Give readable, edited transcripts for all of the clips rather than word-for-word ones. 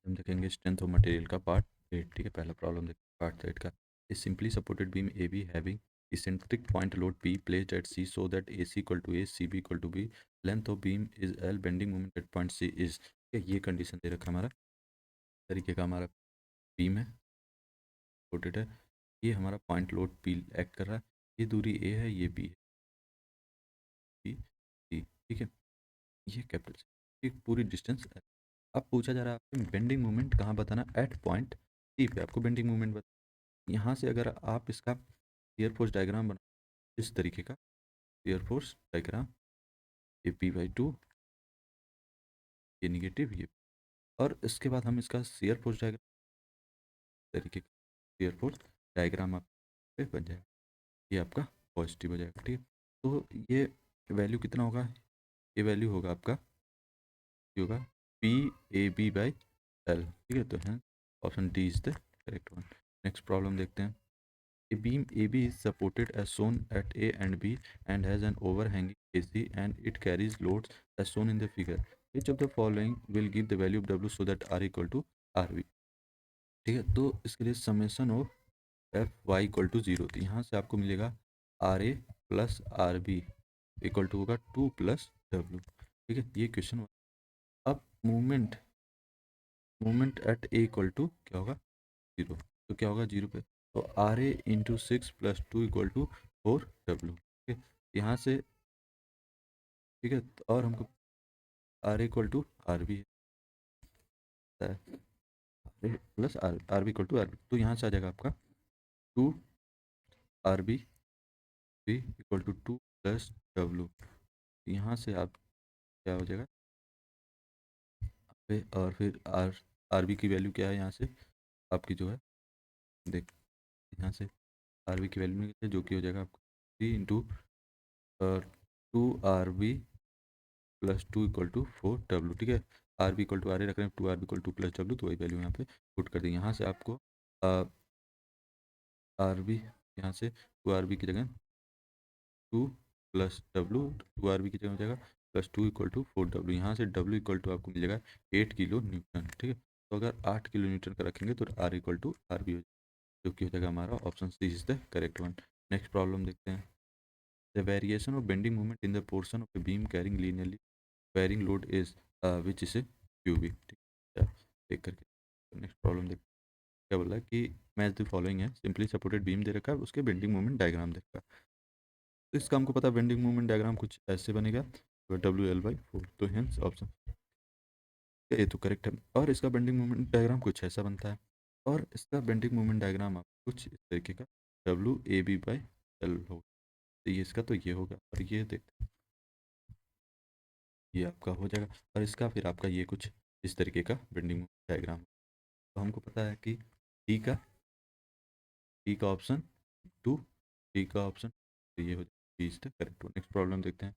हम देखेंगे strength of material का पार्ट 8। ठीक है, पहला प्रॉब्लम देखते हैं पार्ट 8 का। ए simply supported beam A be having eccentric point load P placed at C so that AC equal to A, CB equal to B, length of beam is L, bending moment at point C is। ये condition दे रखा हमारा तरीके का हमारा beam है, supported है, ये हमारा पॉइंट लोड P एक्ट कर रहा है, ये दूरी A है, ये B है, B C। ठीक है, ये कैपिटल C, पूरी डिस्टेंस है। अब पूछा जा रहा है आपसे बेंडिंग मोमेंट कहाँ बताना, एट पॉइंट सी पे आपको बेंडिंग मोमेंट बता। यहाँ से अगर आप इसका एयर फोर्स डायग्राम बना इस तरीके का एयर फोर्स डायग्राम, ये P/2, ये निगेटिव, ये, और इसके बाद हम इसका एयर फोर्स डायग्राम तरीके का एयर फोर्स डायग्राम आप पे बन जाएगा, ये आपका पॉजिटिव हो जाएगा। ठीक है, तो ये वैल्यू कितना होगा, ये वैल्यू होगा आपका, ये होगा P/AB/L। ठीक है, तो है option D is the correct one. Next problem देखते हैं। A beam AB is supported as shown at A and B and has an overhanging AC and it carries loads as shown in the figure. Which of the following will give the value of W so that R equal to RV? ठीक है, तो इसके लिए summation of F Y equal to 0, तो यहाँ से आपको मिलेगा R A plus R B equal to होगा 2 + W। ठीक है, ये क्वेश्चन। अब movement movement at A equal to क्या होगा 0, तो क्या होगा 0 पे, तो R A into 6 + 2 equal to 4W। ठीक है, यहाँ से, ठीक है, और हमको R equal to R B है, are A plus R B equal to R B, तो यहाँ से आ जाएगा आपका 2 RB B equal to 2 + W। यहाँ से आप क्या हो जाएगा पे, और फिर आर बी की वैल्यू क्या है, यहाँ से आपकी जो है, देख, यहाँ से आर बी की वैल्यू निकलती है जो कि हो जाएगा आपको 3 × 2 RB + 2 इक्वल टू 4W। ठीक है, R B equal to R A रख रहे हैं, 2 RB इक्वल टू +W, तो वही वैल्यू यहाँ पे पुट कर देंगे। यहाँ से आपको आर बी, यहाँ से 2 RB की जगह 2 + W, 2 RB की जगह हो जाएगा +2 इक्वल टू 4W। यहाँ से W इक्वल टू आपको मिल जाएगा 8 किलो न्यूटन। ठीक है, तो अगर 8 किलो न्यूटन का रखेंगे तो R इक्वल टू RB हो जाएगा, जो कि हो जाएगा हमारा option C is the correct one. Next problem देखते हैं। The variation of bending moment in the portion of the beam carrying linearly varying load is which is cubic. ठीक है, देख करके नेक्स्ट प्रॉब्लम देखते हैं। क्या बोला है कि मैच द फॉलोइंग है, सिंपली सपोर्टेड बीम दे रखा है, उसके बेंडिंग मोमेंट डायग्राम दे रखा है। तो इसका हमको पता है बेंडिंग मोमेंट डायग्राम कुछ ऐसे बनेगा, WL/4, तो हेंस ऑप्शन ये तो करेक्ट है। और इसका बेंडिंग मोमेंट डायग्राम कुछ ऐसा बनता है, और इसका बेंडिंग मोमेंट डायग्राम आप कुछ इस तरीके का WAB/L होगा, तो ये इसका तो ये होगा, और ये देखते हैं, ये आपका हो जाएगा, और इसका फिर आपका ये कुछ इस तरीके का बेंडिंग मोमेंट डायग्राम। तो हमको पता है कि डी का ऑप्शन 2, डी का ऑप्शन, तो ये हो जाएगा D is the correct one. Next problem देखते हैं।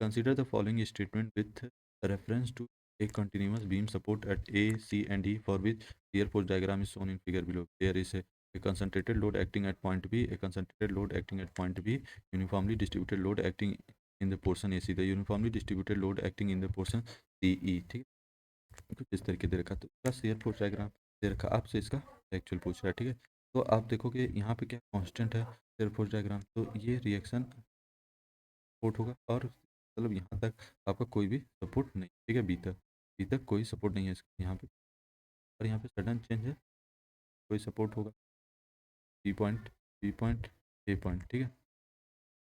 Consider the following statement with reference to a continuous beam support at A, C and D for which the shear force diagram is shown in figure below. There is a concentrated load acting at point B, a concentrated load acting at point B, uniformly distributed load acting in the portion AC, the uniformly distributed load acting in the portion CE। ठीक है, कुछ इस तरीके दे रखा, तो इसका shear force diagram दे रखा, आपसे इसका एक्चुअल पूछ रहा है। ठीक है, तो आप देखोगे यहाँ पे क्या कांस्टेंट है shear force डायग्राम, तो ये रिएक्शन सपोर्ट होगा, और मतलब यहाँ तक आपका कोई भी सपोर्ट नहीं। ठीक है, बी तक कोई सपोर्ट नहीं है इसका यहाँ पे, और यहाँ पे सडन चेंज है, कोई सपोर्ट होगा B point, B point, A point. ठीक है,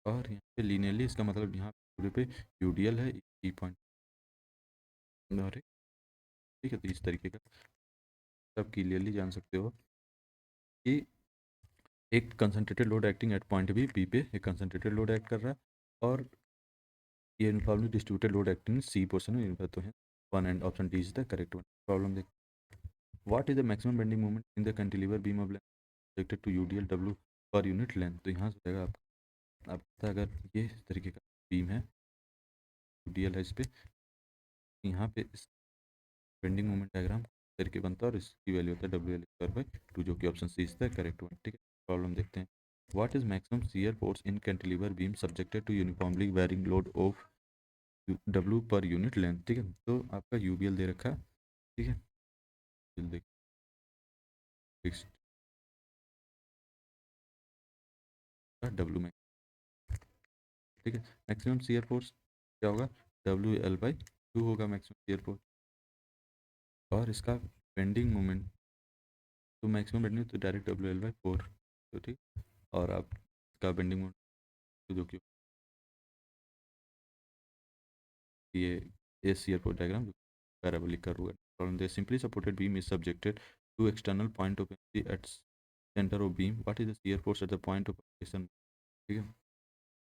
और यहाँ पे लीनियरली इसका मतलब यहाँ पूरे पे UDL है, E पॉइंट, और ठीक है, तो इस तरीके का आप क्लियरली जान सकते हो कि एक concentrated load acting at point B पे एक कंसनट्रेटेड लोड एक्ट कर रहा है, और ये uniformly distributed load acting C portion में तो है one, and option D is the correct one. Problem देख, what is the maximum bending moment in the cantilever beam of length subjected to UDL W per unit length. तो यहाँ से जाएगा आप पता, अगर ये इस तरीके का बीम है, UDL है इस पे, यहाँ पे इस बेंडिंग मोमेंट डायग्राम करके बनता है, और इसकी वैल्यू होता है WL/2, जो कि option C is the correct one. ठीक है, प्रॉब्लम देखते हैं। What is maximum shear force in cantilever beam subjected to uniformly varying load of W per unit length. ठीक है, तो आपका UBL दे रखा है। ठीक है, देख फिक्स डब्ल्यू में, ठीक है। मैक्सिमम शियर फोर्स क्या होगा, WL/2 होगा मैक्सिमम शियर फोर्स। और इसका बेंडिंग मोमेंट, तो मैक्सिमम बेंडिंग तो डायरेक्ट WL/4, तो ठीक। और आप का बेंडिंग मोमेंट जो कि ये shear force diagram parabolic curve है। Problem, the simply supported beam is subjected to external point of energy at center of beam. What is the shear force at the point of application? ठीक है।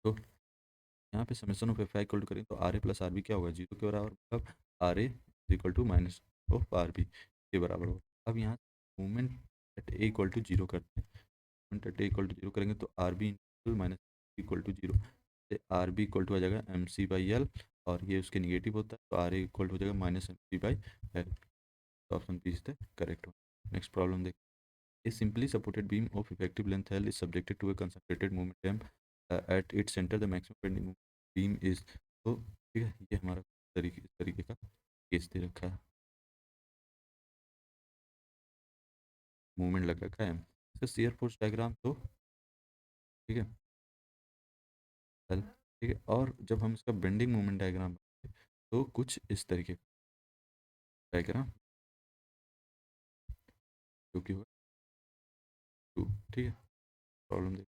तो यहाँ पे summation of F I equal to करें तो R A plus R B क्या होगा, zero के बराबर, मतलब R A equal to minus of R B के बराबर होगा। अब यहाँ movement at A equal to zero करते हैं, movement at A equal to zero करेंगे तो R B minus equal to zero, R B equal to आ जाएगा एम सी बाई एल, और ये उसके निगेटिव होता है तो आर ए इक्वल टू हो जाएगा minus M C by L. Option B is the correct one. Next problem देख, a simply supported beam of effective length L is subjected to a concentrated moment M at its center the maximum bending moment beam is, तो ठीक है, ये हमारा तरीके का case दे रखा है, मूवमेंट लग रखा है M, इसका शियर फोर्स डायग्राम तो ठीक है L, ठीक है। और जब हम इसका बेंडिंग मोमेंट डायग्राम तो कुछ इस तरीके का डायग्राम जो कि होगा टू, ठीक है। प्रॉब्लम देख,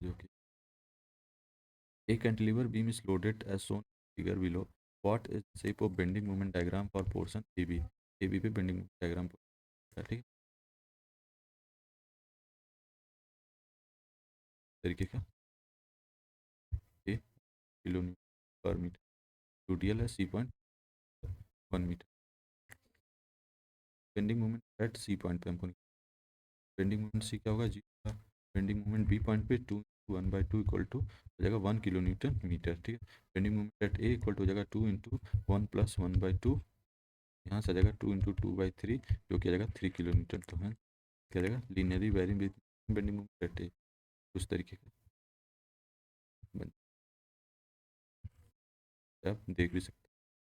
जो कि a cantilever beam is loaded as shown in figure below. What is the shape of bending moment diagram for portion AB? AB पे bending moment diagram है, ठीक है, तरीके का A kilo newton per metre, UTL है C.1 metre. Bending moment at C point पे हमको, bending moment सी क्या होगा, जी का बेंडिंग मोमेंट बी पॉइंट पे 2 1/2 इक्वल टू हो जाएगा 1 किलो न्यूटन मीटर, ठीक है। Bending moment at A equal to हो जाएगा 2 × 1 + 1/2, यहाँ से आ जाएगा 2 × 2/3 जो कि आ जाएगा 3 किलो न्यूटन, तो है क्या जाएगा linearly varying with bending moment at A, उस तरीके का आप देख भी सकते हैं।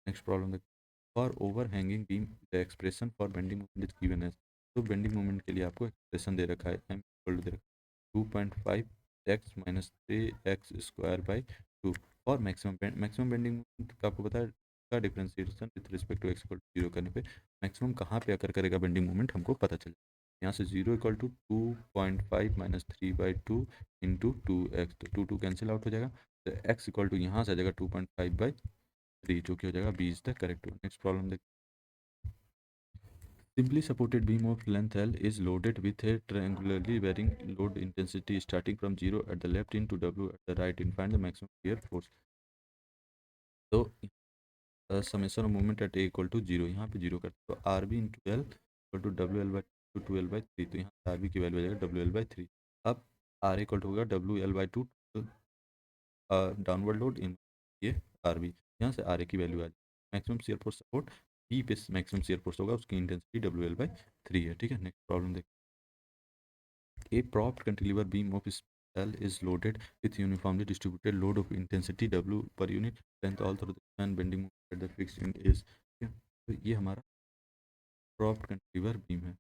नेक्स्ट प्रॉब्लम देखते हैं, for overhanging beam the expression for bending moment is given as, तो बेंडिंग मोमेंट के लिए आपको एक्सप्रेशन दे रखा है एम इक्वल टू दे रखा है 2.5x - 3x² / 2, और मैक्सिमम बेंडिंग मोमेंट का आपको पता है का differentiation with respect to X equal to zero करने पे मैक्सिमम कहाँ पे आकर करेगा बेंडिंग मोमेंट हमको पता चले। यहाँ से 0 इक्वल टू 2.5 - 3/2 इंटू 2x, तो 2 कैंसिल आउट हो जाएगा, तो x इक्वल टू यहाँ से आ जाएगा 2.5/3 जो कि हो जाएगा 20 तक करेक्ट। नेक्स्ट प्रॉब्लम देख, simply supported beam of length L is loaded with a triangularly varying load intensity starting from 0 at the left into W at the right in, find the maximum shear force। तो summation of movement at A equal to zero, यहाँ पे zero करते तो R B into L equal to WL/2 तो यहाँ R B की value आ जाएगा WL/3। अब आर इक्वल टू होगा WL/2 डाउनवर्ड लोड इन ये आर बी, यहाँ से आर ए की वैल्यू आ जाएगी। Maximum shear force support B पे मैक्सिमम शियर फोर्स होगा, उसकी इंटेंसिटी WL/3 है, ठीक है। नेक्स्ट प्रॉब्लम देख, a propped cantilever beam of L is loaded with uniformly distributed load of intensity W per unit length all through the span bending moment at the fixed end is, ठीक है। तो ये हमारा propped cantilever beam है,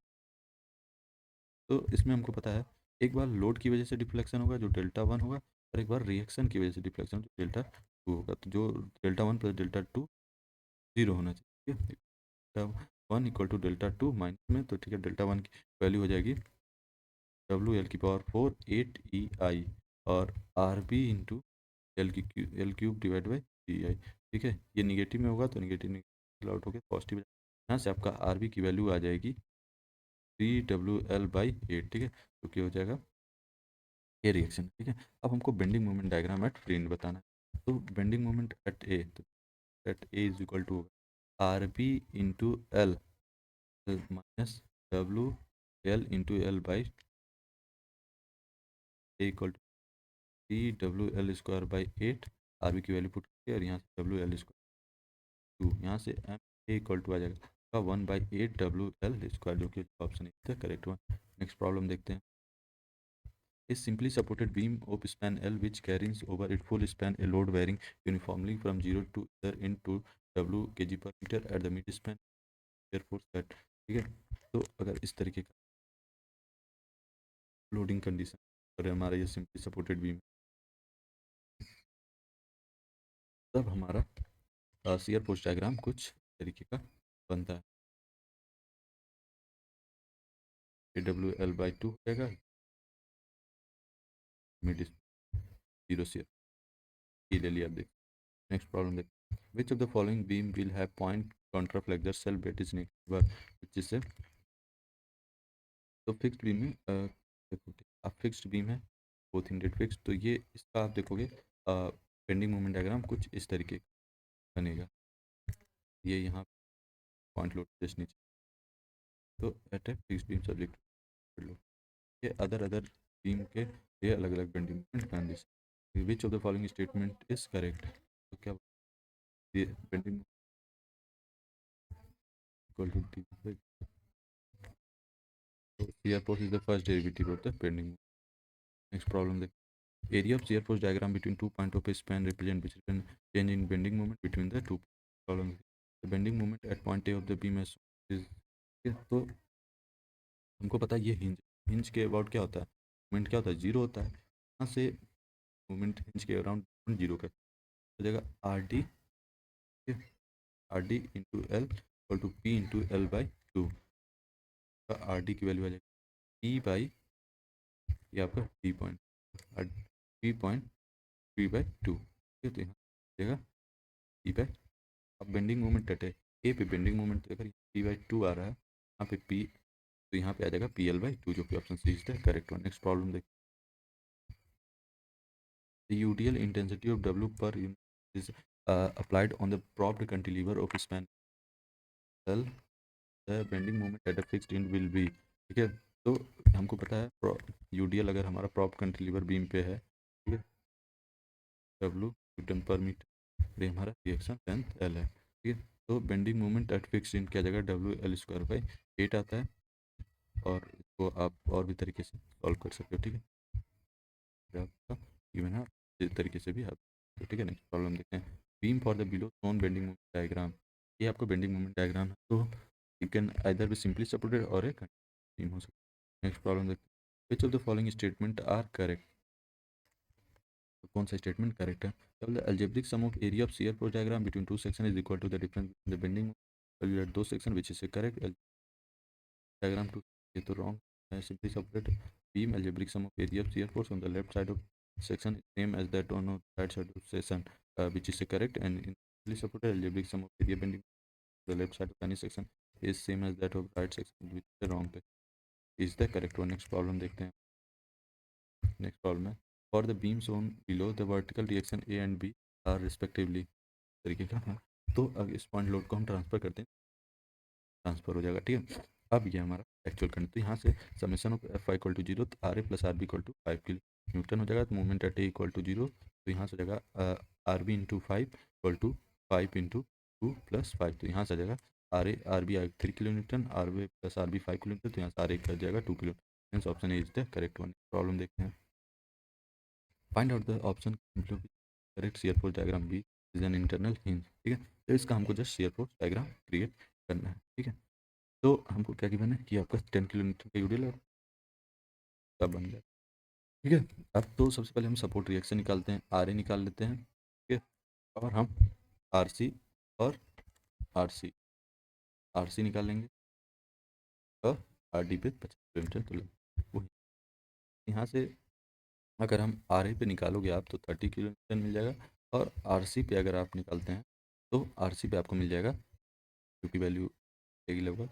तो इसमें हमको पता है एक बार लोड की वजह से डिफ्लेक्शन होगा जो Δ1 होगा, और एक बार रिएक्शन की वजह से डिफ्लेक्शन जो Δ2 होगा, तो जो Δ1 + Δ2 जीरो होना चाहिए, ठीक है। Δ1 इक्वल टू Δ2 माइनस में, तो ठीक है Δ1 की वैल्यू हो जाएगी WL⁴ 8EI और R B into L³ divide by GI, ठीक है। ये निगेटिव में होगा तो निगेटिव निगेटिव आउट होकर पॉजिटिव, यहाँ से आपका आर बी की वैल्यू आ जाएगी 3WL/8, ठीक है, जो कि हो जाएगा ये रिएक्शन, ठीक है। अब हमको bending moment diagram at free end बताना है, तो बेंडिंग मोमेंट एट ए, तो at A is equal to R B into L minus WL/L equal to 3WL² / 8, R B की वैल्यू पुट करके, और यहाँ से WL², यहाँ से एम ए इक्वल टू आ जाएगा 1/8 WL², जो कि ऑप्शन है करेक्ट वन। नेक्स्ट प्रॉब्लम देखते हैं, is simply supported beam of span L which carries over its full span a load varying uniformly from 0 to the end to W kg/m at the mid span shear force that, ठीक है। तो अगर इस तरीके का loading condition और हमारा ये सिंपली सपोर्टेड बीम, तब हमारा शियर फोर्स डायग्राम कुछ तरीके का बनता है। AWL/2 हो जाएगा, मिड जीरो शियर, ये ले लिया। आप देख नेक्स्ट प्रॉब्लम देख, which of the following beam will have point contraflexure cell bet is negative, जिससे तो फिक्स्ड बीम में देखो आप फिक्स्ड बीम है, बोथ इंडेड फिक्स्ड, तो ये इसका आप देखोगे बेंडिंग मोमेंट डायग्राम कुछ इस तरीके का बनेगा। ये यहाँ पॉइंट लोड जस्ट नीचे, तो at A fixed beam subject लो, ये अदर बीम के ये अलग अलग bending moment condition, which of the following statement is correct, तो क्या ये bending equal to T, so shear force is the first derivative of the bending moment. Next problem देख, area of shear force diagram between two point of a span represent which change in bending moment between the two problem, the bending moment at point A of the beam is तो हमको पता है ये hinge के about क्या होता है, moment क्या होता है, जीरो होता है। यहाँ से मोमेंट हिंज के अराउंड जीरो का हो जाएगा R D into L equal to P into L/2 का आर डी की वैल्यू आ जाएगी पी बाई ये आपका P.3/2, ठीक है। तो यहाँ देगा P/, अब बेंडिंग मोमेंट एट ए पे बेंडिंग मोमेंट अगर P/2 आ रहा है, यहाँ पे P, तो यहाँ पे आ जाएगा PL/2, जो कि option C is the correct one. Next problem देख, the UDL intensity of W per unit is applied on the propped cantilever of span L, the bending moment at a fixed end will be, ठीक है। तो हमको पता है UDL अगर हमारा prop cantilever beam पे है, ठीक है, W न्यूटन पर मीटर, ये हमारा रिएक्शन लेंथ L है, ठीक है। तो bending moment eight fixed in क्या जगह WL²/8 आता है, और इसको आप और भी तरीके से सॉल्व कर सकते हो, ठीक है, आपका इवन है इस तरीके से भी आप, तो ठीक है। नेक्स्ट प्रॉब्लम देखते हैं, beam for the below shown bending moment diagram, ये आपको बेंडिंग मोमेंट डायग्राम है, तो you can either be simply supported और एक बीम हो सकता है। नेक्स्ट प्रॉब्लम देखते हैं, which of the following statement are correct, तो कौन सा स्टेटमेंट करेक्ट है, the algebraic sum of area of shear force diagram between two sections is equal to the difference in the bending at those sections, which is a correct diagram to, ये तो wrong है, simply separate beam algebraic sum of area of shear force on the left side of section is same as that on the right side of section, which is a correct, and in simply separate algebraic sum of area bending the left side of any section is same as that of right section, which is the wrong पे is the correct one। next problem देखते हैं, next problem है, for the beams shown below the vertical reaction A and B are respectively, तरीके का, हाँ। तो अब इस पॉइंट लोड को हम ट्रांसफ़र करते हैं, ट्रांसफ़र हो जाएगा, ठीक है। अब ये हमारा एक्चुअल करंट, तो यहाँ से summation of F equal to 0, तो RA plus RB equal to 5 kilo newton हो जाएगा, तो moment at A equal to 0, तो यहाँ से हो जाएगा RB into 5 equal to 5 into 2 plus 5, तो यहाँ से आ जाएगा RB 3 kilo newton, RB plus RB 5 kilo newton, तो यहाँ से RA कर जाएगा 2 kilo, means option A is the correct one. Problem देखते हैं, find out the option correct shear force diagram B is an internal hinge, ठीक है। तो इसका हमको just shear force diagram create करना है, ठीक है। तो हमको क्या गिवन है कि आपका 10 किलो न्यूटन का यूडियल कब बन जाए, ठीक है। अब तो सबसे पहले हम सपोर्ट रिएक्शन निकालते हैं, आर ए निकाल लेते हैं, ठीक है, और हम आर सी और आर सी निकाल लेंगे, और आर डी पे 50 किलोमीटर, तो वो यहाँ से अगर हम आर ए पे निकालोगे आप तो 30 किलो न्यूटन मिल जाएगा, और आर सी पे अगर आप निकालते हैं तो आर सी पे आपको मिल जाएगा, क्योंकि वैल्यू आएगी लगभग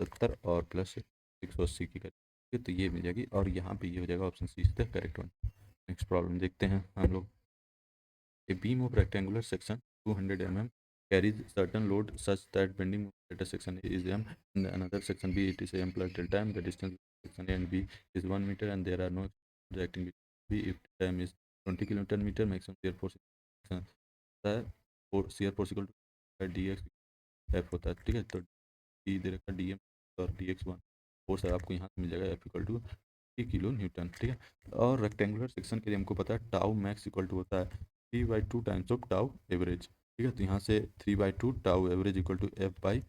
70 और प्लस 180 की करेक्ट, तो ये मिल जाएगी, और यहाँ पे ये हो जाएगा option C is the correct one. Next problem देखते हैं हम लोग, a beam of rectangular section 200 mm carries certain load such that bending moment at a section A is m and another section B it is m plus delta m, the distance between section A and B is 1 meter and there are no acting B if time is 20 kilonewton meter, maximum shear force है और shear force equal to dx f होता है, ठीक है। तो D दे रखा D M और dx1 force है आपको यहाँ से मिल जाएगा f equal to 3 kilo newton, ठीक है। और रेक्टेंगुलर सेक्शन के लिए हमको पता है टाउ मैक्स इक्वल टू होता है 3/2 टाइम्स ऑफ टाउ एवरेज। ठीक है, तो यहाँ से 3/2 tau average equal to F by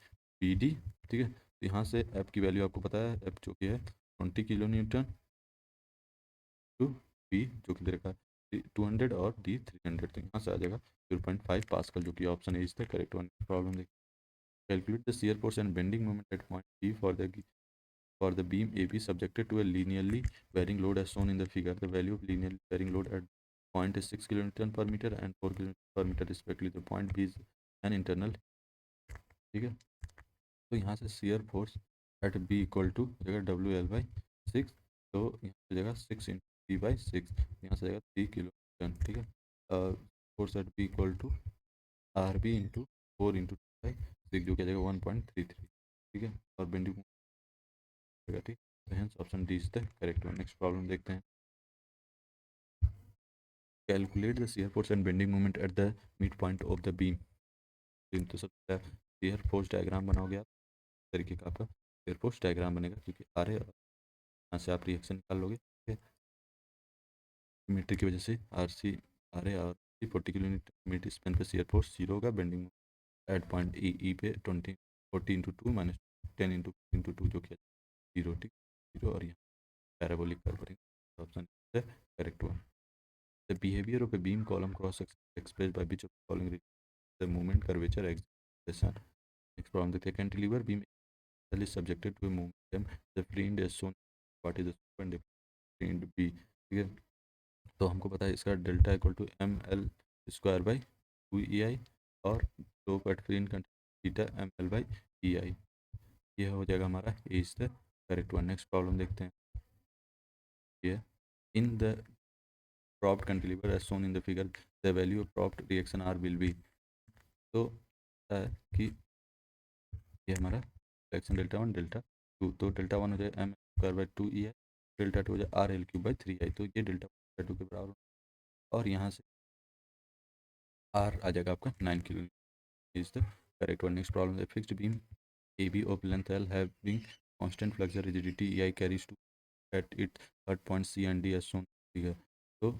P D. ठीक है, तो यहाँ से एफ की वैल्यू आपको पता है, एफ जो कि है 20 kN टू पी जो कि दे रखा है 200 और डी 300, तो यहाँ से आ जाएगा 0.5 पास्कल, जो कि option A is the correct one. Problem देखिए, calculate the shear force and bending moment at point B for the beam AB subjected to a linearly varying load as shown in the figure. The value of linearly varying load at point is 6 kN per meter and 4 kN per meter respectively. The point B is an internal। ठीक है, तो यहाँ से shear force at B equal to हो जाएगा WL/6, तो यहाँ हो जाएगा 6 × P/6, यहाँ से जाएगा 3 kN। ठीक है, force at B equal to RB into 4 × 2/6 जो क्या जाएगा 1.33। ठीक है, और बेंडिंग, ठीक, तो hence option D is the correct one. Next problem देखते हैं, calculate the shear force and bending moment at the mid point of the beam. तो सबसे शियर फोर्स डायग्राम बनाओगे आप, इस तरीके का आपका शियर फोर्स डायग्राम बनेगा, क्योंकि आर है, यहाँ से आप रिएक्शन निकाल लोगे। ठीक है, मीटर की वजह से आर सी आर है और 40 kN स्पेन पे शियर फोर्स 0 होगा, बेंडिंग एट पॉइंट ई पे 40 × 2 माइनस 10 × 2 जो कि 0। ठीक, 0 और यहाँ पैराबोलिक कर्व बनेगा, option correct one. The behavior of a beam column cross section expressed by which of the following the moment curvature expression। Next problem देखते हैं, cantilever beam is subjected to a momentum the free end as shown, what is the slope and free end B। ठीक है, तो हमको पता है इसका delta equal to ml²/2EI और slope at free end theta ml/EI। यह हो जाएगा हमारा A is the correct one. Next problem देखते हैं, ये in the propped cantilever as shown in the figure the value of propped reaction R will be। तो है कि ये हमारा रिएक्शन डेल्टा 1 डेल्टा 2, तो डेल्टा 1 हो जाए ml²/2EI, डेल्टा 2 हो जाए RL³/3I, तो ये डेल्टा 2 के बराबर, और यहाँ से R आ जाएगा आपका 9 kN is the correct one. Next problem है, fixed beam AB of length L having constant flexure rigidity EI carries to at its third point C and D as shown। ठीक है, तो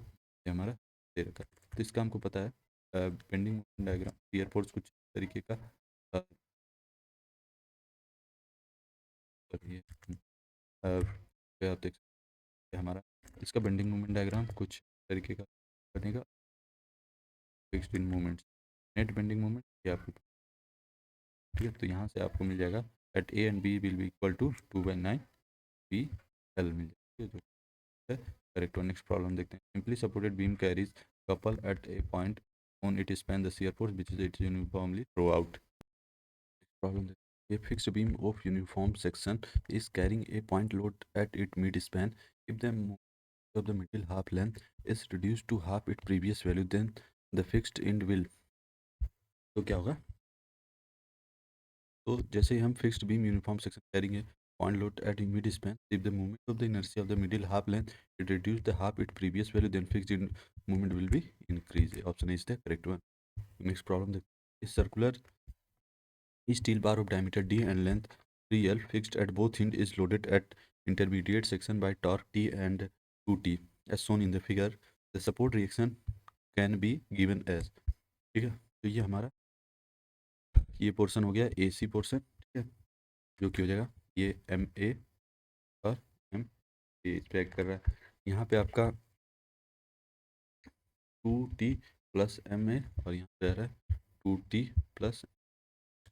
ये हमारा दे रखा है, तो इसका हमको पता है बेंडिंग डायग्राम शियर फोर्स कुछ तरीके का ये आप देख सकते हैं, हमारा इसका बेंडिंग मोमेंट डायग्राम कुछ तरीके का बनेगा, fixed in moments net bending moment ये आपको। ठीक है, तो यहाँ से आपको मिल जाएगा at A and B will be equal to 2/9 PL मिल जाएगा, जो है करेक्ट वन। नेक्स्ट प्रॉब्लम देखते हैं, simply supported beam carries couple at a point on it span the shear force which is it uniformly throw out। Problem देखते हैं, a fixed beam of uniform section is carrying a point load at its mid span। if the moment of the middle half length is reduced to half its previous value then the fixed end will। तो क्या होगा, तो जैसे ही हम fixed beam uniform section करेंगे point load at mid span, if the moment of the inertia of the middle half length it reduce the half it previous value then fixed moment will be increase. Option is the correct one. Next problem देखते हैं, circular steel bar of diameter D and length 3L fixed at both ends is loaded at intermediate section by torque T and 2T as shown in the figure। the support reaction can be given as। ठीक है, तो ये हमारा ये portion हो गया AC portion. ठीक है, जो कि हो जाएगा ये MA और MA इस पे एक्ट कर रहा है, यहाँ पे आपका 2T प्लस MA और यहाँ पे आ रहा है 2T प्लस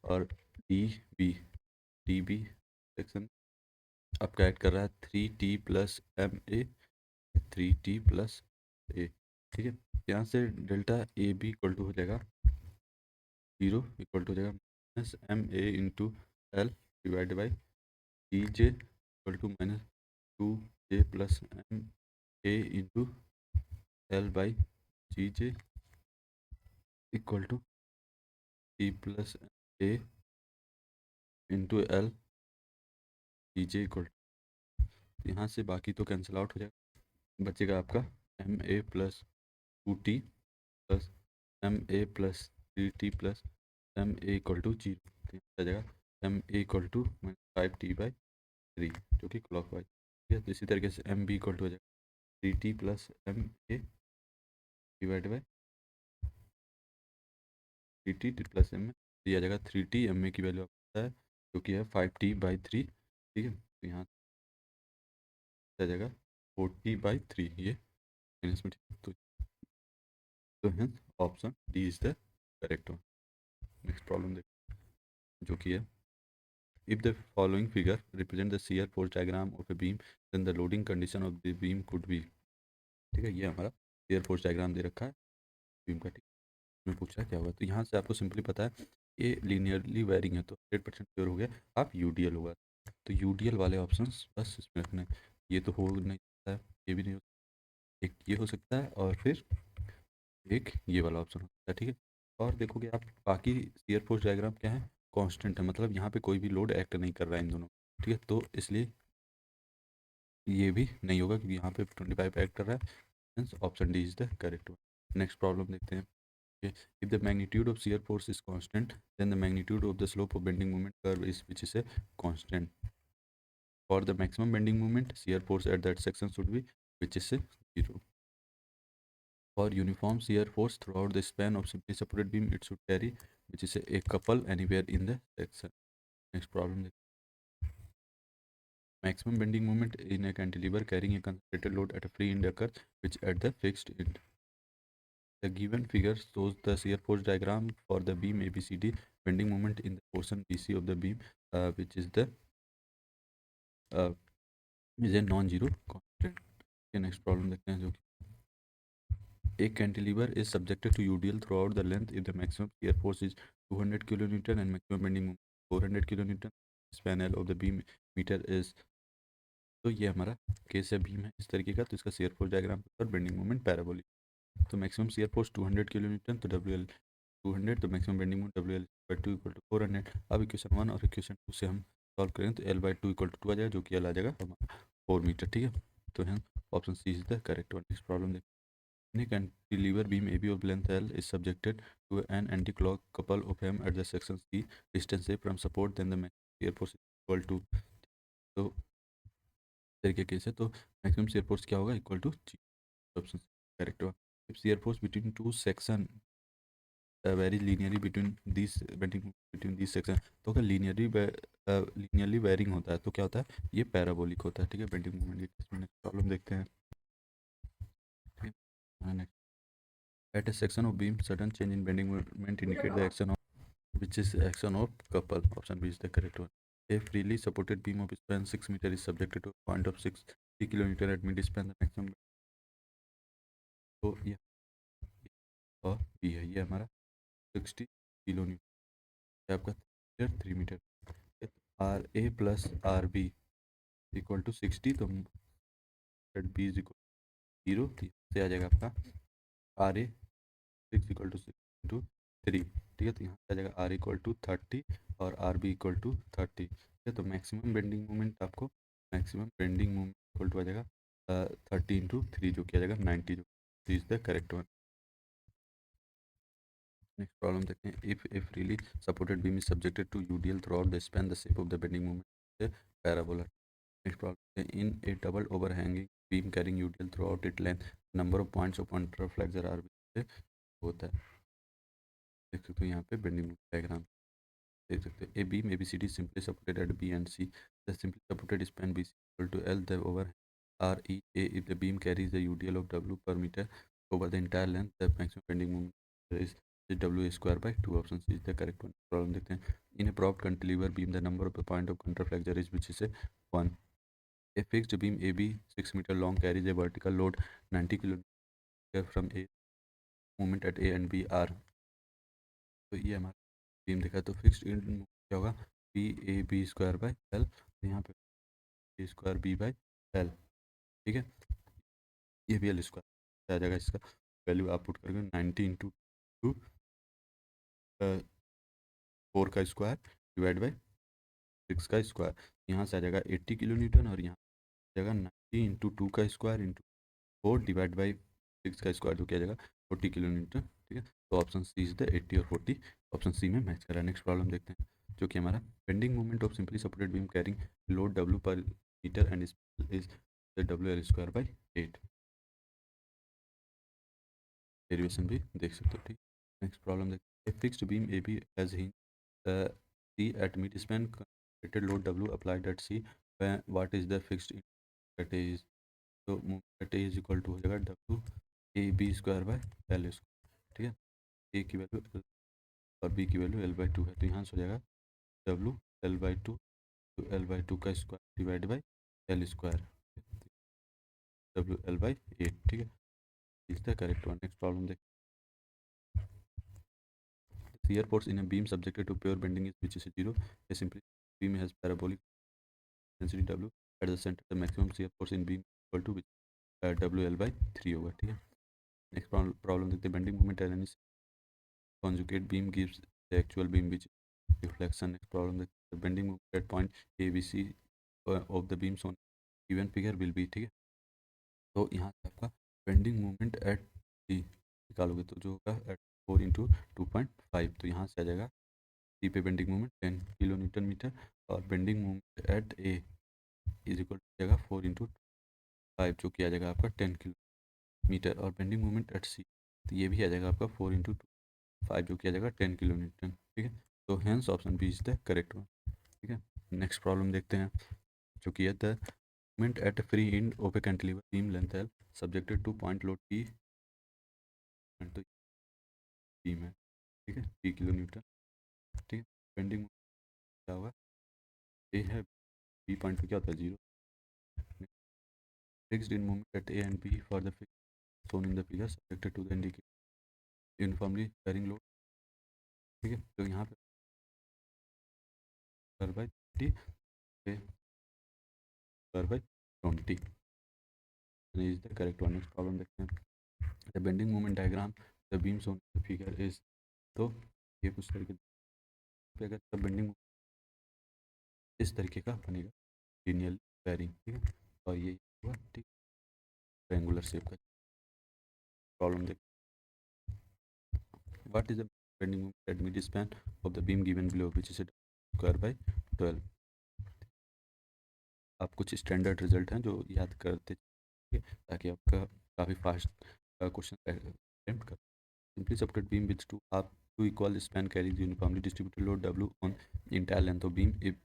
और DB सेक्शन आपका ऐड कर रहा है 3T plus MA 3T plus A। ठीक है, यहाँ से डेल्टा AB इक्वल टू हो जाएगा 0 इक्वल टू हो जाएगा minus MA into L divide by TJ equal to minus 2J plus MA into L by GJ equal to T plus A into L TJ equal to, यहाँ से बाकी तो cancel out हो जाएगा, बचेगा आपका MA plus 2T plus MA plus 3T plus MA equal to 0, आ जाएगा MA इक्वल टू -5T/3 जो कि क्लॉक वाइज। ठीक है, तो इसी तरीके से MB इक्वल टू हो जाएगा 3T plus MA divide by 3t plus M A, तो ये आ जाएगा 3t, एम ए की वैल्यू आपको पता है जो कि है 5t/3, ठीक है। तो यहाँ आ जाएगा 4t/3, ये माइनस में, ठीक है। तो hence option D is the correct one. Next problem देख, जो कि है if the following figure represent the shear force diagram of a beam, then the loading condition of the beam could be, ठीक है। ये हमारा shear force diagram दे रखा है बीम का, ठीक है। मैं पूछ रहा है क्या होगा, तो यहाँ से आपको सिंपली पता है ये लीनियरली वेरिंग है, तो 100% श्योर हो गया आप यूडीएल होगा। तो यूडीएल वाले ऑप्शंस बस इसमें रखने हैं। ये तो हो नहीं सकता है, ये भी नहीं हो, एक ये हो सकता है और फिर एक ये वाला ऑप्शन हो सकता है, ठीक है। और देखोगे आप बाकी shear force डायग्राम क्या है, कांस्टेंट है, मतलब यहाँ पे कोई भी लोड एक्ट नहीं कर रहा है इन दोनों, ठीक है। तो इसलिए ये भी नहीं होगा क्योंकि यहाँ पे 25 एक्ट कर रहा है, means option D is the correct one. Next problem देखते हैं। If the magnitude of shear force is constant, then the magnitude of the slope of bending moment curve is which is a constant. For the maximum bending moment, shear force at that section should be which is a 0. For uniform shear force throughout the span of simply supported beam, it should carry which is a couple anywhere in the section. Next problem. Maximum bending moment in a cantilever carrying a concentrated load at a free end occurs which at the fixed end. The given figure shows the shear force diagram for the beam ABCD. Bending moment in the portion BC of the beam, which is the is a non-zero constant. Okay, next problem देखते हैं, जो कि a cantilever is subjected to UDL throughout the length if the maximum shear force is 200 kilonewton and maximum bending moment 400 kilonewton. Span L of the beam meter is, तो ये हमारा case है, beam है इस तरीके का, तो इसका शेयर फोर्स डायग्राम और बेंडिंग मोमेंट पैराबोलिक। तो मैक्सिमम शेयर फोर्स 200 किलोन्यूटन, तो डब्ल्यू एल 200, तो maximum bending moment W L by two equal to 400। अब इक्वेशन 1 और इक्वेशन 2 से हम सॉल्व करेंगे तो L by two equal to 2 आ जाएगा, जो कि एल आ जाएगा हमारा 4 मीटर, ठीक है। तो हम option C is the correct one. Next problem देखते हैं। Cantilever beam A B of length L is subjected to an anti clock couple of M at the section C distance a from support, then the maximum shear force equal to, तो तरीके case है, तो maximum shear force क्या होगा, equal to जी, option correct होगा। If shear force between two section vary linearly between this bending between this section, तो अगर लीनियरली वेरिंग होता है तो क्या होता है, ये पैराबोलिक होता है, ठीक है। बेंडिंग मोमेंट की केस में नेक्स्ट प्रॉब्लम देखते हैं, ठीक है। Next, at a section of beam sudden change in bending moment indicate the action of which is action of couple, option B is the correct one. A freely supported beam of span 6 meter is subjected to a point of 60 kilonewton at mid span, the maximum, तो ये और B है, ये हमारा 60 kilo newton, आपका 3 metre. R A plus R B equal to 60, तो B is equal 0, से आ जाएगा आपका आर ए 6 इक्वल टू 6 × 3, ठीक है। तो यहाँ से आ जाएगा आर इक्वल टू 30 और आर बी इक्वल टू 30, ठीक है। तो मैक्सिमम बेंडिंग मोमेंट आपको, maximum bending moment equal to आ जाएगा 30 × 3, जो कि आ जाएगा 90, जो is the correct one. Next problem देखते हैं। If really supported beam is subjected to UDL throughout the span, the shape of the bending moment parabola. Next problem, in a double overhanging beam carrying UDL throughout it length, number of points of counter flexure are होता है, देख सकते हो यहाँ पे bending diagram देख सकते हो। A beam A B C D simply supported at B and C, the simply supported span B C equal to L, the over are E A, if the beam carries the UDL of W per metre over the entire length, the maximum bending moment is W square by 2, option C is the correct one. Problem देखते हैं। In a propped cantilever beam, the number of the point of counter flexure is which is a 1. A fixed beam AB 6 meter long carries a vertical load 90 kN from A moment at A and B R. तो ये हमारा beam देखा, तो fixed end क्या होगा, B A B square by L, यहाँ पे B square B by L, ठीक है। ये भी एल स्क्वायर आ जाएगा, इसका वैल्यू आप पुट करेंगे 90 इंटू 2 4 का स्क्वायर डिवाइड बाई 6 का स्क्वायर, यहाँ से आ जाएगा 80 किलो न्यूटन, और यहाँ आ जाएगा 90 इंटू 2 का स्क्वायर इंटू 4 डिवाइड बाई 6 का स्क्वायर, जो कि आ जाएगा 40 किलो न्यूटन, ठीक है। तो ऑप्शन सी इज द 80 और 40, ऑप्शन सी में मैच करा। नेक्स्ट प्रॉब्लम देखते हैं, जो कि हमारा bending moment of simply supported beam carrying load W per metre and is W L square by 8, derivation भी देख सकते हो, ठीक। नेक्स्ट प्रॉब्लम देखते हैं। A fixed beam AB has hinge C at mid-span, concentrated load W applied at C. What is the fixed at A is, तो moment at A is equal to हो जाएगा W A B square by L square, ठीक है। A की value L और B की value L/2 है, तो यहाँ से हो जाएगा W L/2, तो L/2 का square divide by L square, W L/8, ठीक है। Is the correct one. Next problem देख। Shear force in a beam subjected to pure bending is which is 0. A simple beam has parabolic density W at the center. The maximum shear force in beam equal to which WL/3 होगा, ठीक है। Next problem देखते हैं। Bending moment at any conjugate beam gives the actual beam which deflection. Next problem, the bending moment at point ABC of the beam shown given figure will be, ठीक है। तो यहाँ से आपका बेंडिंग मोमेंट एट डी निकालोगे तो जो होगा एट 4 × 2.5, तो यहाँ से आ जाएगा डी पे बेंडिंग मोमेंट 10 kN/मीटर और bending moment at A is equal to जाएगा 4 × 5, जो कि आ जाएगा आपका 10 kN और बेंडिंग मोमेंट एट सी, तो ये भी आ जाएगा आपका 4 × 5, जो कि आ जाएगा 10 kN, ठीक है। तो hence option B is the correct one, ठीक है। नेक्स्ट प्रॉब्लम देखते हैं, जो कि है the moment at free end of a cantilever beam length L subjected to point load P, तो बीम है, ठीक है, P kN, ठीक है। बेंडिंग मोमेंट क्या होगा, ए है, बी पॉइंट पे क्या होता है 0। Fixed in moment at A and B for the fix shown in the figure subjected to the indicate uniformly varying load, ठीक है। तो यहाँ पे per by 30 per by 20 is the correct one। next problem देखते हैं। the bending moment diagram the beam shown in the figure is, तो ये कुछ तरीके पे अगर the bending इस तरीके का बनेगा linearly varying, ठीक है। और ये हुआ, ठीक, ट्रायंगुलर शेप का प्रॉब्लम देख। what is the bending moment at mid span of the beam given below which is square by 12। आप कुछ स्टैंडर्ड रिजल्ट हैं जो याद करते हैं ताकि आपका काफ़ी फास्ट क्वेश्चन अटेम्प्ट कर। Simply supported beam with two equal span carries uniformly distributed load W on entire length of beam if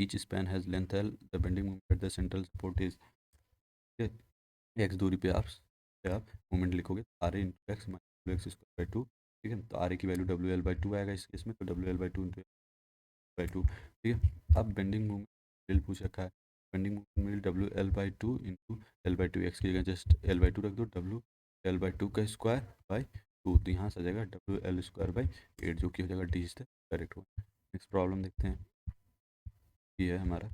each span has length L, the bending moment at the central support is, X दूरी पे आप moment लिखोगे R A into X minus X square by 2, ठीक है। तो R ए की value WL/2 आएगा इस केस में, तो WL/2 इंटू x/2, ठीक है। अब बेंडिंग मोमेंट पूछ रखा है, बेंडिंग मोमेंट मिल WL/2 इंटू L/2, एक्स की जगह जस्ट L/2 रख दो, WL/2 का स्क्वायर बाई 2, तो यहाँ से आ जाएगा WL²/8, जो कि हो जाएगा D is the correct one. Next problem देखते हैं, ये है हमारा।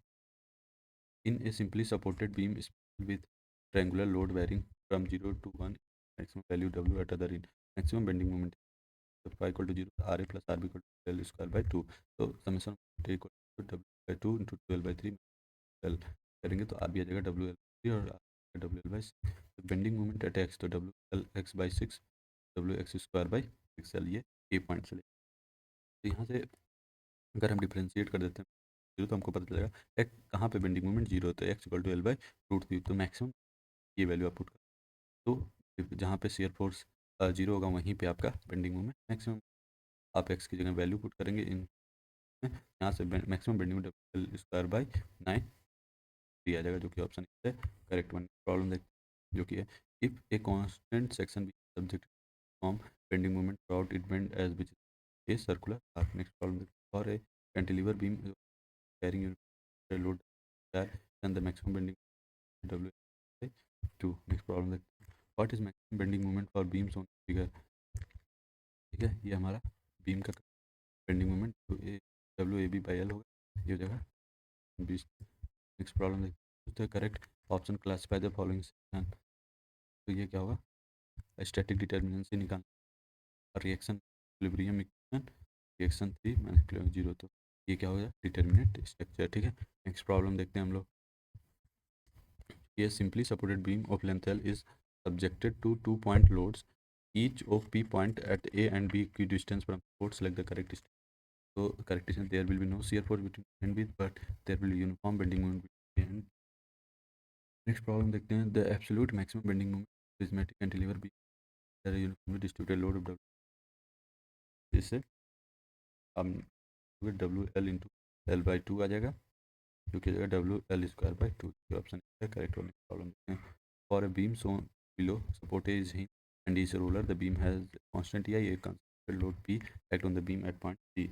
In a simply supported beam with triangular load varying from 0 to 1, maximum value W at other end, maximum bending moment phi equal to 0, RA plus RB equal to L square by 2, तो summation A equal to W/2 into 12/3 L करेंगे तो are भी आ जाएगा WL/3 और WL/6। तो bending moment eight x, तो WL/x/6 WX² by 6L, ये ए point से। तो यहाँ से अगर हम डिफ्रेंशिएट कर देते हैं जीरो, तो हमको पता चलेगा एक्स कहाँ पे बेंडिंग मोमेंट जीरो, तो x = L/√3, तो मैक्सिमम ये वैल्यू आप पुट कर, तो जहाँ पे शेयर फोर्स जीरो होगा वहीं पे आपका बेंडिंग मोमेंट मैक्सिमम, आप एक्स की जगह वैल्यू पुट करेंगे इन, यहाँ से मैक्सिमम बेंडिंग L² by 9 आ जाएगा, जो कि ऑप्शन है करेक्ट वन। प्रॉब्लम देख, जो कि है if a constant section be subject form bending moment throughout it bend as which a circular arc. Next problem देख, और a cantilever beam carrying unit load and the maximum bending W/2। Next problem देख, what is maximum bending moment for beams on figure, ठीक है। ये हमारा beam का bending moment WAB/L होगा, ये हो जाएगा 20। नेक्स्ट प्रॉब्लम देखते हैं, correct option classify the following section, तो ये क्या होगा, स्टैटिक डिटर्मिनेंट से निकाल, reaction equilibrium equation, reaction 3 minus 0, तो ये क्या होगा, डिटर्मिनेंट स्ट्रक्चर, ठीक है। नेक्स्ट प्रॉब्लम देखते हैं हम लोग। ये simply supported beam of length L is subjected to 2 point loads, each of P point at A and B equidistant from support, select the correct distance। तो correct distance, there will be no shear force between A and B, but there will be uniform bending moment between A and। Next problem देखते हैं, the absolute maximum bending moment prismatic cantilever be uniformly distributed load of इससे हम W L into L by two आ जाएगा, जो कि आ जाएगा W L square by two. Option है करेक्ट होने की प्रॉब्लम देखते हैं। For a beam so below support is he end is roller the beam has constant या ये constant load P act on the beam at point C.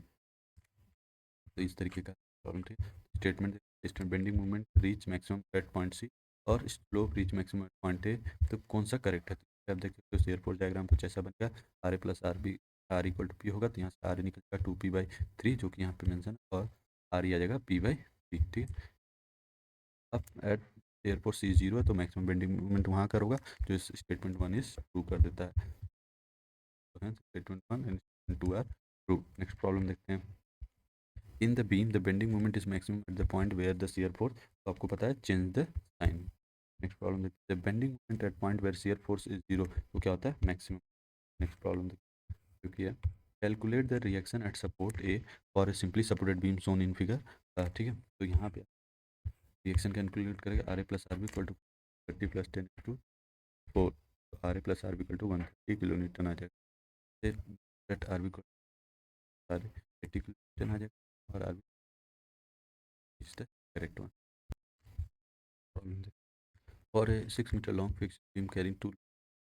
तो इस तरीके का प्रॉब्लम थी। Statement distance bending moment reach maximum at point C और slope reach maximum at point A. तो कौन सा करेक्ट है? तो आप देख सकते हो एयरपोर्ट डायग्राम कुछ ऐसा बन गया, R A plus R B, R equal to P होगा तो यहाँ से आर ए निकलेगा टू पी बाई थ्री, जो कि यहाँ पे मेंशन, और आर ई आ जाएगा पी बाई थ्री। ठीक है, अब एट एयरपोर्ट सी जीरो है तो मैक्सिमम बेंडिंग मोमेंट वहाँ का होगा, जो इस स्टेटमेंट वन इज ट्रू कर देता है। तो statement one and two are true. Next problem देखते हैं। In the beam the bending moment is maximum at the point where the shear force, तो आपको पता है change the sign. Next problem देखते हैं। Bending moment at point where shear force is zero, तो क्या होता है? मैक्सिमम। नेक्स्ट प्रॉब्लम देखते हैं। Calculate the reaction at support A for a simply supported beam Son in figure. ठीक है, तो यहाँ पे रिएक्शन कैलकुलेट करेगा, R A plus R B equal to 30 plus 10 into 4, R A plus R B equal to 130 kilo newton आ जाएगा। फिर R B R 80 kilo newton आ जाएगा और R B is the correct one. For a 6 meter long fixed beam carrying two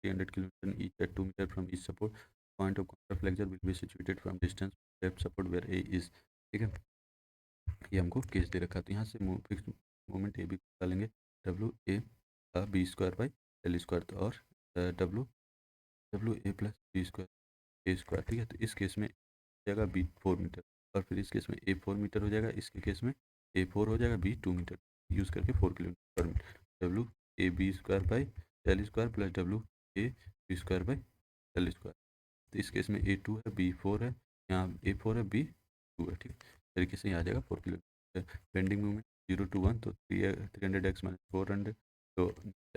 300 kN each at 2 meter from each support, point of counterflexure will be situated from distance left support where A is। ठीक है, ये हमको case दे रखा है, तो यहाँ से fix moment A B डालेंगे, W A B square by L square, तो और W W A plus B square A square. ठीक है, तो इस केस में जाएगा बी 4 मीटर, और फिर इस केस में ए 4 मीटर हो जाएगा, इसके केस में ए 4 हो जाएगा, बी 2 मीटर, यूज़ करके 4 kilometre per minute. W A B square by L square plus W A B square by L square. तो इस केस में ए 2 है, बी 4 है, यहाँ ए 4 है, बी 2 है। ठीक है, तरीके से यहाँ आ जाएगा 4 किलोमीटर। बेंडिंग मूवमेंट 0 to 1, तो 300x माइनस 400, तो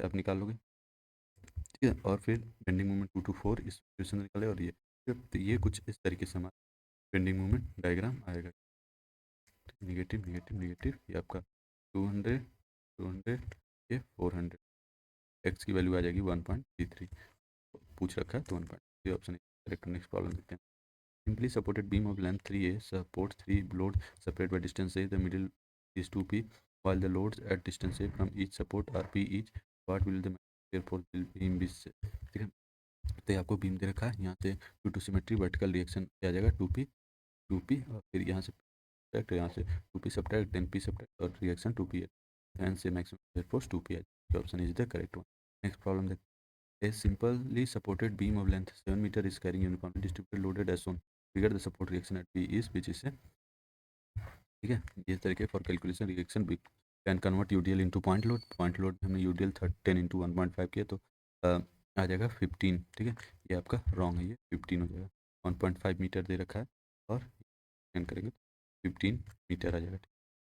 आप निकाल लोगे। ठीक है, और फिर बेंडिंग मूवमेंट 2 to 4 इस सिचुएशन निकाले, और ये तो ये कुछ इस तरीके से हमारा बेंडिंग मूवमेंट डायग्राम आएगा। नेगेटिव नेगेटिव नेगेटिव, ये आपका 200 200 ये 400, एक्स की वैल्यू आ जाएगी 1.33, पूछ रखा है तो 1.3 ऑप्शन करेक्ट। नेक्स्ट प्रॉब्लम देखते हैं। Simply supported beam of length 3a support 3 load separate by distance a, the middle is 2p while the loads at distance a from each support are p each, what will the therefore will beam be। ठीक है, तो ये आपको beam दे रखा है, यहाँ से due to symmetry vertical reaction क्या आ जाएगा 2p, और फिर यहाँ से सब्ट्रैक्ट, यहाँ से 2p subtract, then p subtract, और रिएक्शन 2p है, एंड से मैक्सिमम फोर्स 2p है। Option is the correct one. Next problem देखते हैं। A simply supported beam of length 7 meter is carrying uniformly distributed loaded as shown, figure the support reaction at P is which is a। ठीक है, ये तरीके for calculation reaction भी can convert UDL into point load हमने UDL 10 into 1.5 किया, तो आ जाएगा 15। ठीक है, ये आपका रॉन्ग है, ये 15 हो जाएगा, 1.5 मीटर दे रखा है, और कैन करेंगे 15 मीटर आ जाएगा,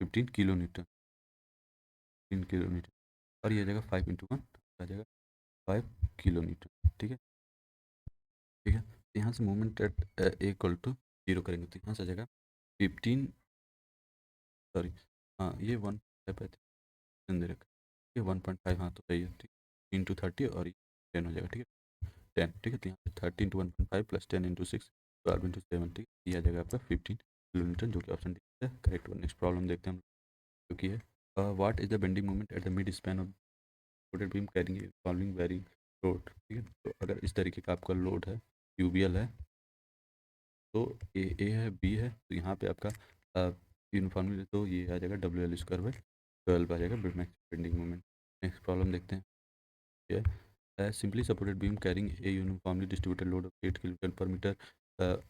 15 किलो न्यूटन, 15 किलो न्यूटन, और ये आ जाएगा 5 इंटू 1 आ जाएगा 5 किलो न्यूटन। ठीक है, ठीक है, तो यहाँ से movement at A equal to zero करेंगे, तो यहाँ से आ जाएगा 15, सॉरी, हाँ ये 1 दे रखा है, ये 1.5, हाँ तो सही है। ठीक, इंटू 30 और ये 10 हो जाएगा। ठीक है, 10। ठीक है, तो यहाँ पे 30 इंटू 1.5 प्लस 10 इंटू 6 12 इंटू 7, ठीक है, ये आ जाएगा आपका 15 किलोमीटर, जो कि ऑप्शन डी है करेक्ट वन। नेक्स्ट प्रॉब्लम देखते हैं हम, जो कि है what is the bending moment at the mid span of rotate beam carrying following varying load. ठीक है, तो अगर इस तरीके का आपका लोड है, यूबीएल है, तो ए है, बी है, तो यहाँ पे आपका यूनिफॉर्मली, तो ये आ जाएगा डब्ल्यू एल स्क्वायर बाई 12 आ जाएगा max bending moment. Next problem देखते हैं। ये simply supported beam carrying a uniformly distributed load of 8 kilometre per metre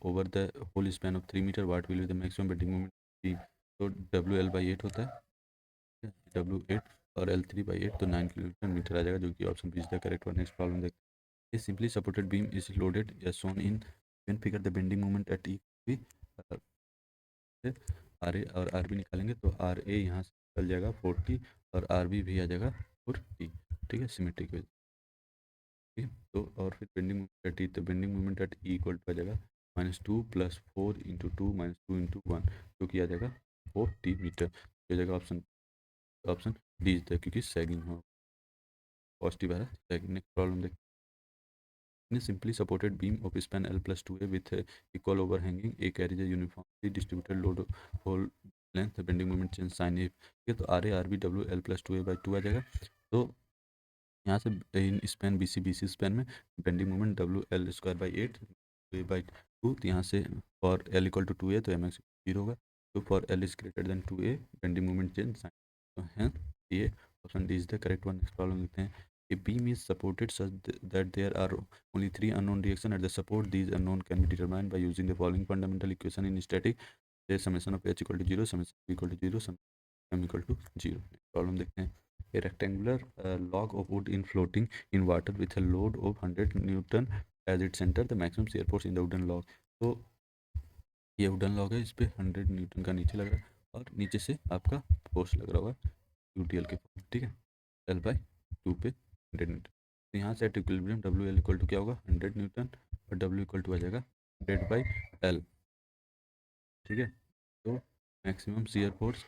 over the whole span of 3 metre, what will be the maximum bending moment beam. तो W L by 8 होता है, W 8 और L 3/8, तो 9 kilometre metre आ जाएगा, जो कि option B is the correct one. Next problem देखते हैं। A simply supported beam is loaded as shown in, can figure the bending moment at E. R A और आर बी निकालेंगे, तो R ए यहाँ से निकल जाएगा 40, और आर बी भी आ जाएगा 40। ठीक है, सिमेट्री की वजह से। ठीक है, तो और फिर बेंडिंग मोमेंट एट ई, तो bending moment at E equal to आ जाएगा -2 + 4 इंटू 2 -2 इंटू 1, जो कि आ जाएगा 40 मीटर, हो जाएगा option, option D is the, क्योंकि सैगिंग हो पॉजिटिव आ रहा है सैगिंग। नेक्स्ट प्रॉब्लम देख। In a simply supported beam of span L plus 2A with equal overhanging, A carries a uniformly distributed load of whole length, bending moment change sin A. ठीक है, तो R A R B W L plus 2A/2 आ जाएगा। तो यहाँ से in span B C span में bending moment W L²/8 2A/2, तो यहाँ से for L equal to 2A तो एम एक्स 0 होगा। तो for L is greater than 2A bending moment change sign, तो हैं ये option D is the correct one. Next problem देखते हैं। A beam is supported such that there are only three unknown reactions at the support. These unknown can be determined by using the following fundamental equation in static. Say summation of H equal to 0, summation B equal to 0, summation M equal to 0। Problem देखते हैं। A rectangular log of wood in floating in water with a load of 100 Newton as its center. The maximum shear force in the wooden log। तो ये wooden log है, इस पर 100 Newton का नीचे लग रहा है और नीचे से आपका फोर्स लग रहा होगा यूटीएल के फॉर्म, ठीक है, L/2 पे 100 न्यूटन। तो यहाँ से at equilibrium WL equal to क्या होगा 100 न्यूटन और W इक्वल टू आ जाएगा 100/L, ठीक है। तो मैक्सिमम शियर फोर्स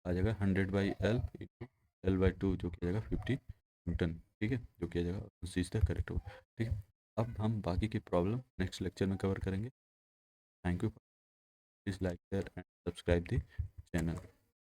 आ जाएगा 100/L इंटू L/2 जो कि आ जाएगा 50 न्यूटन, ठीक है, जो कि आ जाएगा सी इज द करेक्ट होगा, ठीक है। अब हम बाकी की प्रॉब्लम नेक्स्ट लेक्चर में कवर करेंगे। Thank you. Please like share and subscribe the channel.